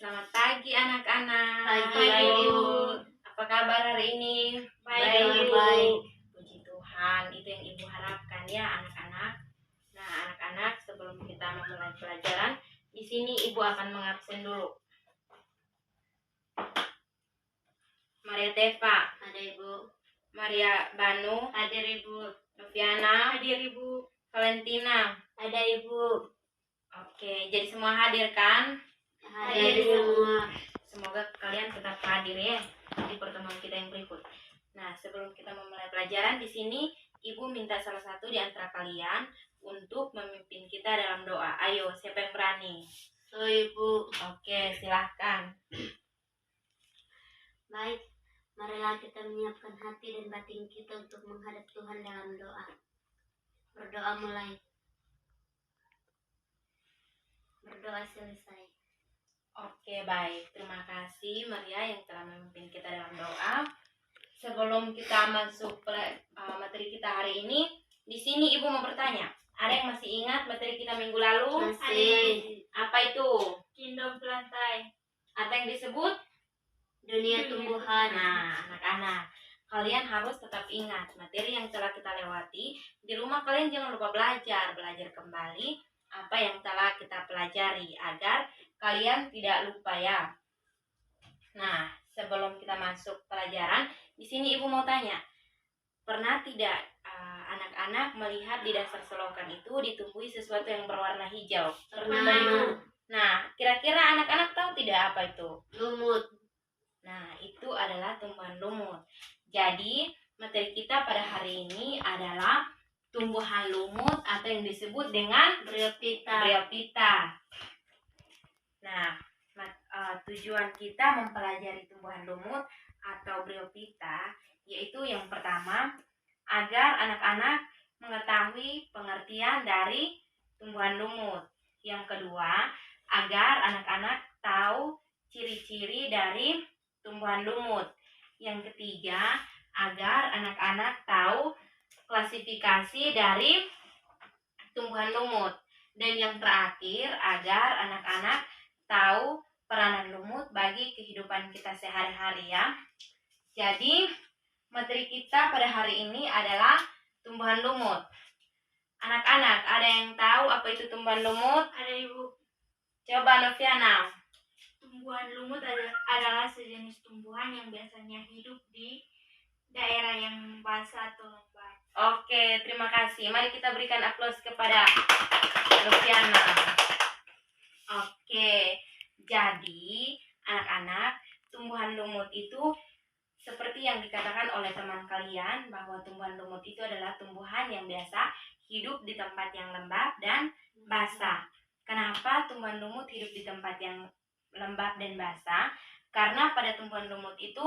Selamat pagi anak-anak. Pagi, Ibu. Apa kabar hari ini? Baik. Puji Tuhan, itu yang Ibu harapkan ya anak-anak. Nah, anak-anak, sebelum kita memulai pelajaran, di sini Ibu akan mengabsen dulu. Maria Teva, Ada Ibu. Maria Banu, Hadir Ibu. Noviana, Hadir Ibu. Valentina. Ada Ibu. Oke, jadi semua hadir kan? Hadir semua. Semoga kalian tetap hadir ya di pertemuan kita yang berikut. Nah, sebelum kita memulai pelajaran, di sini Ibu minta salah satu di antara kalian untuk memimpin kita dalam doa. Ayo, siapa yang berani? So Ibu. Oke, silahkan. Baik, marilah kita menyiapkan hati dan batin kita untuk menghadap Tuhan dalam doa. Berdoa mulai. Berdoa selesai. Oke, baik. Terima kasih Maria yang telah memimpin kita dalam doa. Sebelum kita masuk materi kita hari ini, di sini Ibu mau bertanya. Ada yang masih ingat materi kita minggu lalu? Masih. Apa itu? Kingdom plantai. Apa yang disebut? Dunia tumbuhan. Nah, anak-anak, kalian harus tetap ingat materi yang telah kita lewati. Di rumah kalian jangan lupa belajar kembali apa yang telah kita pelajari agar kalian tidak lupa ya. Nah, sebelum kita masuk pelajaran, di sini Ibu mau tanya. Pernah tidak anak-anak melihat di dasar selokan itu ditumbuhi sesuatu yang berwarna hijau? Pernah. Nah, kira-kira anak-anak tahu tidak apa itu? Lumut. Nah, itu adalah tumbuhan lumut. Jadi, materi kita pada hari ini adalah tumbuhan lumut atau yang disebut dengan Bryophyta. Nah, tujuan kita mempelajari tumbuhan lumut atau Bryophyta yaitu yang pertama, agar anak-anak mengetahui pengertian dari tumbuhan lumut. Yang kedua, agar anak-anak tahu ciri-ciri dari tumbuhan lumut. Yang ketiga, agar anak-anak tahu klasifikasi dari tumbuhan lumut. Dan yang terakhir, agar anak-anak tahu peranan lumut bagi kehidupan kita sehari-hari ya. Jadi, materi kita pada hari ini adalah tumbuhan lumut. Anak-anak, ada yang tahu apa itu tumbuhan lumut? Ada Ibu. Coba Noviana. Tumbuhan lumut adalah sejenis tumbuhan yang biasanya hidup di daerah yang basah atau lembab. Oke, terima kasih. Mari kita berikan aplaus kepada Noviana. Oke, jadi anak-anak, tumbuhan lumut itu seperti yang dikatakan oleh teman kalian bahwa tumbuhan lumut itu adalah tumbuhan yang biasa hidup di tempat yang lembab dan basah. Kenapa tumbuhan lumut hidup di tempat yang lembab dan basah? Karena pada tumbuhan lumut itu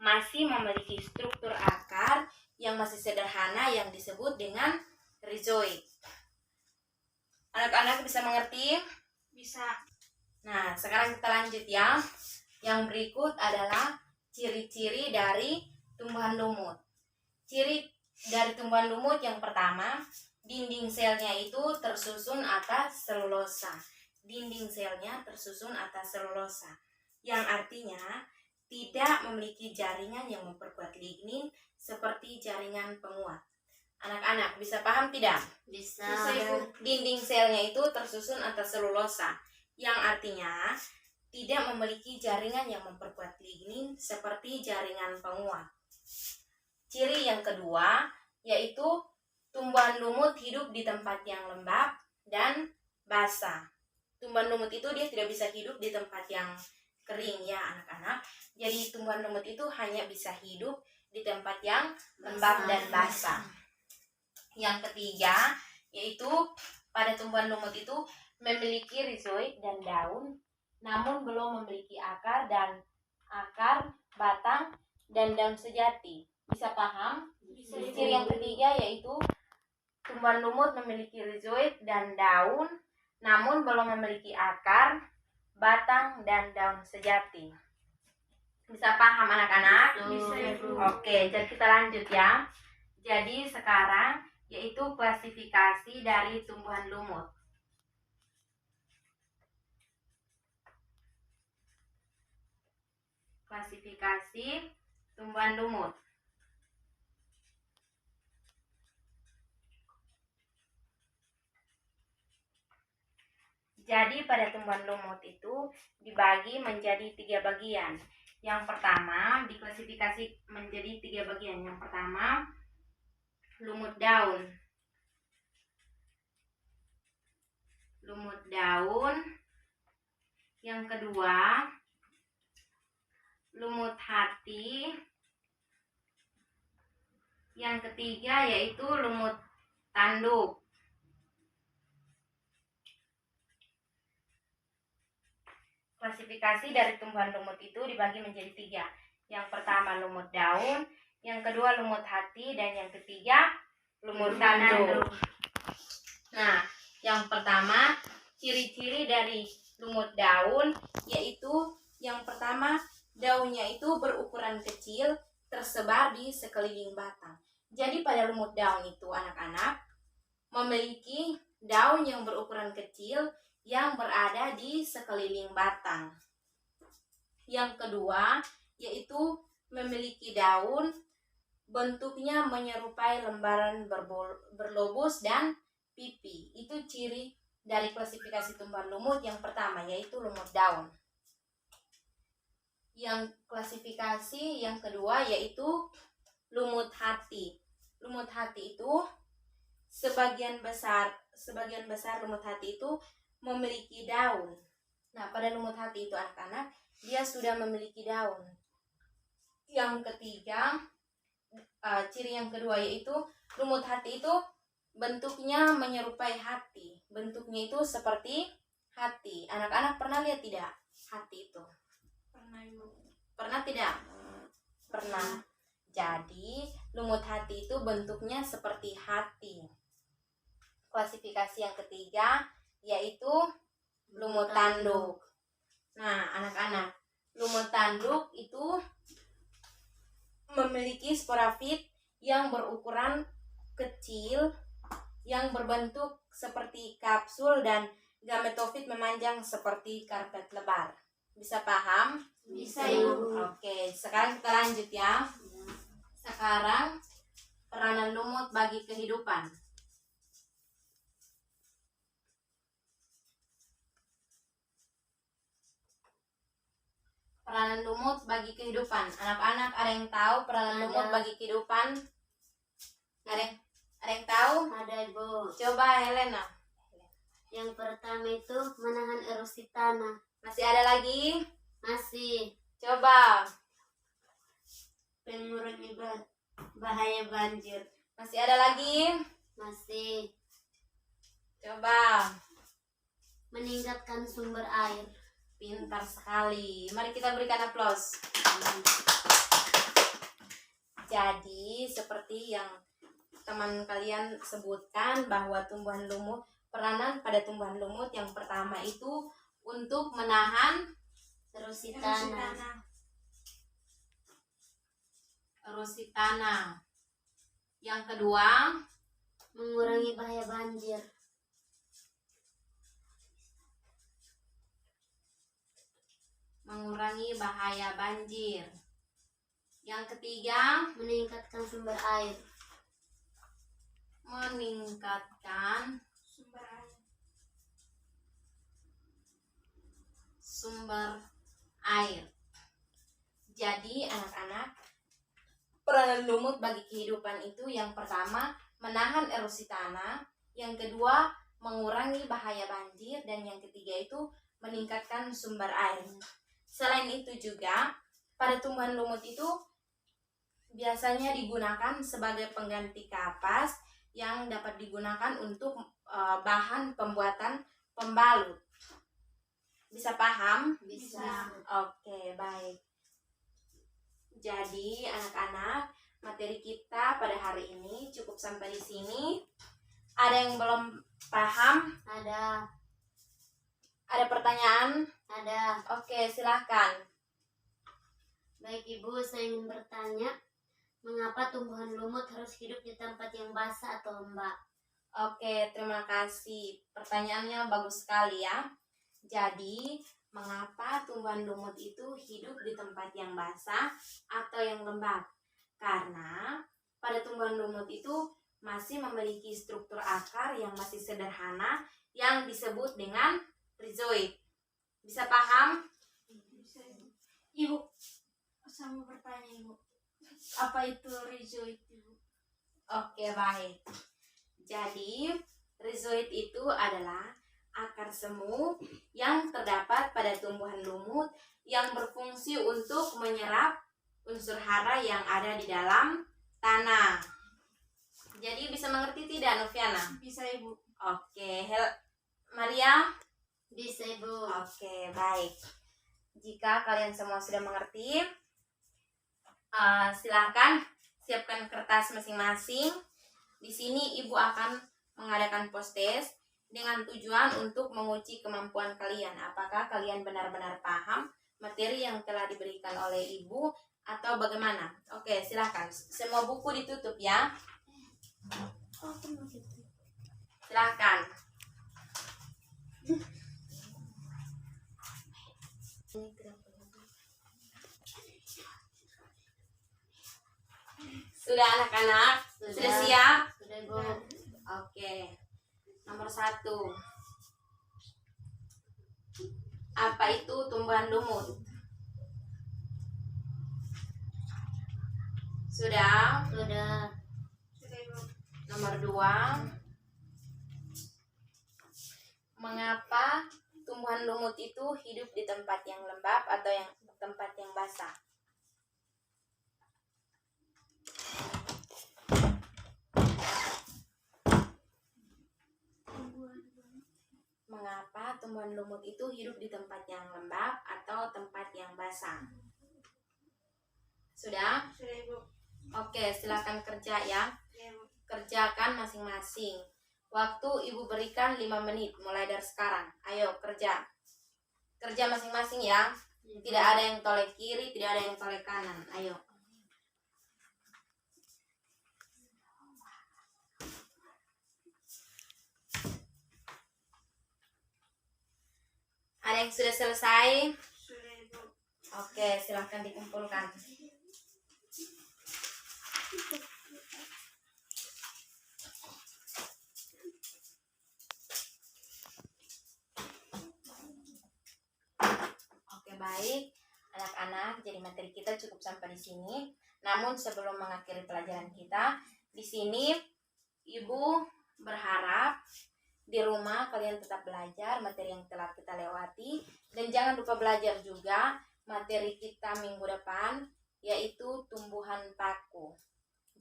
masih memiliki struktur akar yang masih sederhana yang disebut dengan rhizoid. Anak-anak bisa mengerti? Bisa. Nah, sekarang kita lanjut ya. Yang berikut adalah ciri-ciri dari tumbuhan lumut. Ciri dari tumbuhan lumut yang pertama, dinding selnya itu tersusun atas selulosa. Dinding selnya tersusun atas selulosa, yang artinya tidak memiliki jaringan yang memperkuat lignin seperti jaringan penguat. Anak-anak bisa paham tidak? Bisa. Dinding selnya itu tersusun atas selulosa, yang artinya tidak memiliki jaringan yang memperkuat lignin seperti jaringan penguat. Ciri yang kedua yaitu tumbuhan lumut hidup di tempat yang lembab dan basah. Tumbuhan lumut itu dia tidak bisa hidup di tempat yang kering ya anak-anak. Jadi tumbuhan lumut itu hanya bisa hidup di tempat yang lembab dan basah. Yang ketiga yaitu pada tumbuhan lumut itu memiliki rhizoid dan daun, namun belum memiliki akar, batang, dan daun sejati. Bisa paham? Bisa. Ciri yang ketiga yaitu tumbuhan lumut memiliki rhizoid dan daun, namun belum memiliki akar, batang, dan daun sejati. Bisa paham anak-anak? Bisa, Ibu. Oke, jadi kita lanjut ya. Jadi sekarang yaitu klasifikasi dari tumbuhan lumut. Klasifikasi tumbuhan lumut. Jadi pada tumbuhan lumut itu dibagi menjadi 3 bagian. Yang pertama diklasifikasi menjadi 3 bagian. Yang pertama lumut daun. Lumut daun. Yang kedua lumut hati. Yang ketiga yaitu lumut tanduk. Klasifikasi dari tumbuhan lumut itu dibagi menjadi 3. Yang pertama lumut daun, yang kedua lumut hati, dan yang ketiga lumut tanduk. Nah, yang pertama ciri-ciri dari lumut daun yaitu yang pertama daunnya itu berukuran kecil tersebar di sekeliling batang. Jadi pada lumut daun itu anak-anak memiliki daun yang berukuran kecil yang berada di sekeliling batang. Yang kedua yaitu memiliki daun bentuknya menyerupai lembaran berlobus dan pipi. Itu ciri dari klasifikasi tumbuhan lumut yang pertama yaitu lumut daun. Yang klasifikasi yang kedua yaitu lumut hati. Lumut hati itu sebagian besar lumut hati itu memiliki daun. Nah, pada lumut hati itu anak-anak dia sudah memiliki daun. Yang ketiga, ciri yang kedua yaitu lumut hati itu bentuknya menyerupai hati. Bentuknya itu seperti hati. Anak-anak pernah lihat tidak hati itu? Pernah, Ibu. Pernah tidak? Pernah. Jadi lumut hati itu bentuknya seperti hati. Klasifikasi yang ketiga yaitu lumut tanduk. Nah, anak-anak, lumut tanduk itu memiliki sporafit yang berukuran kecil yang berbentuk seperti kapsul dan gametofit memanjang seperti karpet lebar. Bisa paham? Bisa, Ibu. Oke, sekarang kita lanjut ya. Sekarang peranan lumut bagi kehidupan. Peranan lumut bagi kehidupan. Anak-anak ada yang tahu peranan lumut bagi kehidupan? Ada yang tahu? Ada, Ibu. Coba Helena. Yang pertama itu menahan erosi tanah. Masih ada lagi? Masih Coba. mengurangi bahaya banjir. Masih ada lagi? Masih Coba. meningkatkan sumber air. Pintar sekali. Mari kita berikan aplaus. Jadi seperti yang teman kalian sebutkan bahwa tumbuhan lumut, peranan pada tumbuhan lumut yang pertama itu untuk menahan Erosi tanah. erosi tanah. Yang kedua, Mengurangi bahaya banjir. mengurangi bahaya banjir. Yang ketiga, Meningkatkan sumber air. meningkatkan Sumber air. sumber air. Jadi anak-anak, peranan lumut bagi kehidupan itu yang pertama menahan erosi tanah, yang kedua mengurangi bahaya banjir, dan yang ketiga itu meningkatkan sumber air. Selain itu juga pada tumbuhan lumut itu biasanya digunakan sebagai pengganti kapas yang dapat digunakan untuk bahan pembuatan pembalut. Bisa paham? Bisa. Oke, baik. Jadi anak-anak, materi kita pada hari ini cukup sampai di sini. Ada yang belum paham? Ada. Ada pertanyaan? Ada. Oke, silahkan. Baik, Ibu, saya ingin bertanya, mengapa tumbuhan lumut harus hidup di tempat yang basah atau lembab? Oke, terima kasih. Pertanyaannya bagus sekali ya. Jadi, Mengapa tumbuhan lumut itu hidup di tempat yang basah atau yang lembab? Karena pada tumbuhan lumut itu masih memiliki struktur akar yang masih sederhana yang disebut dengan rhizoid. Bisa paham? Bisa, Ibu. Ibu, sama bertanya, Ibu. Apa itu rhizoid, Ibu? Oke, baik. Jadi, rhizoid itu adalah akar semu yang terdapat pada tumbuhan lumut yang berfungsi untuk menyerap unsur hara yang ada di dalam tanah. Jadi bisa mengerti tidak, Noviana? Bisa, Ibu. Oke, Maria? Bisa, Ibu. Oke, baik. Jika kalian semua sudah mengerti, silakan siapkan kertas masing-masing. Di sini Ibu akan mengadakan post-test dengan tujuan untuk menguji kemampuan kalian. Apakah kalian benar-benar paham materi yang telah diberikan oleh Ibu atau bagaimana? Oke, silakan. Semua buku ditutup ya. Silakan. Sudah anak-anak? Sudah siap? Sudah, Ibu. Oke. Nomor 1. Apa itu tumbuhan lumut? Sudah? Sudah. Sudah, Ibu. Nomor 2. Mengapa tumbuhan lumut itu hidup di tempat yang lembab atau yang tempat yang basah? Mengapa tumbuhan lumut itu hidup di tempat yang lembab atau tempat yang basah? Sudah? Sudah, Ibu. Oke, silakan kerja ya. Ya, Ibu. Kerjakan masing-masing. Waktu Ibu berikan 5 menit mulai dari sekarang. Ayo kerja. Kerja masing-masing ya. Tidak ada yang toleh kiri, tidak ada yang toleh kanan. Ayo. Ada yang sudah selesai? Sudah, Ibu. Oke, silahkan dikumpulkan. Oke, baik. Anak-anak, jadi materi kita cukup sampai di sini. Namun sebelum mengakhiri pelajaran kita, di sini Ibu berharap di rumah kalian tetap belajar materi yang telah kita lewati, dan jangan lupa belajar juga materi kita minggu depan, yaitu tumbuhan paku.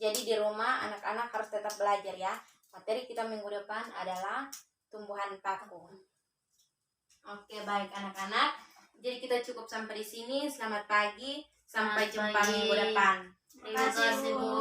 Jadi di rumah anak-anak harus tetap belajar ya. Materi kita minggu depan adalah tumbuhan paku. Oke, baik anak-anak. Jadi kita cukup sampai di sini. Selamat pagi. Sampai Selamat jumpa pagi. minggu depan. Terima kasih, Bu.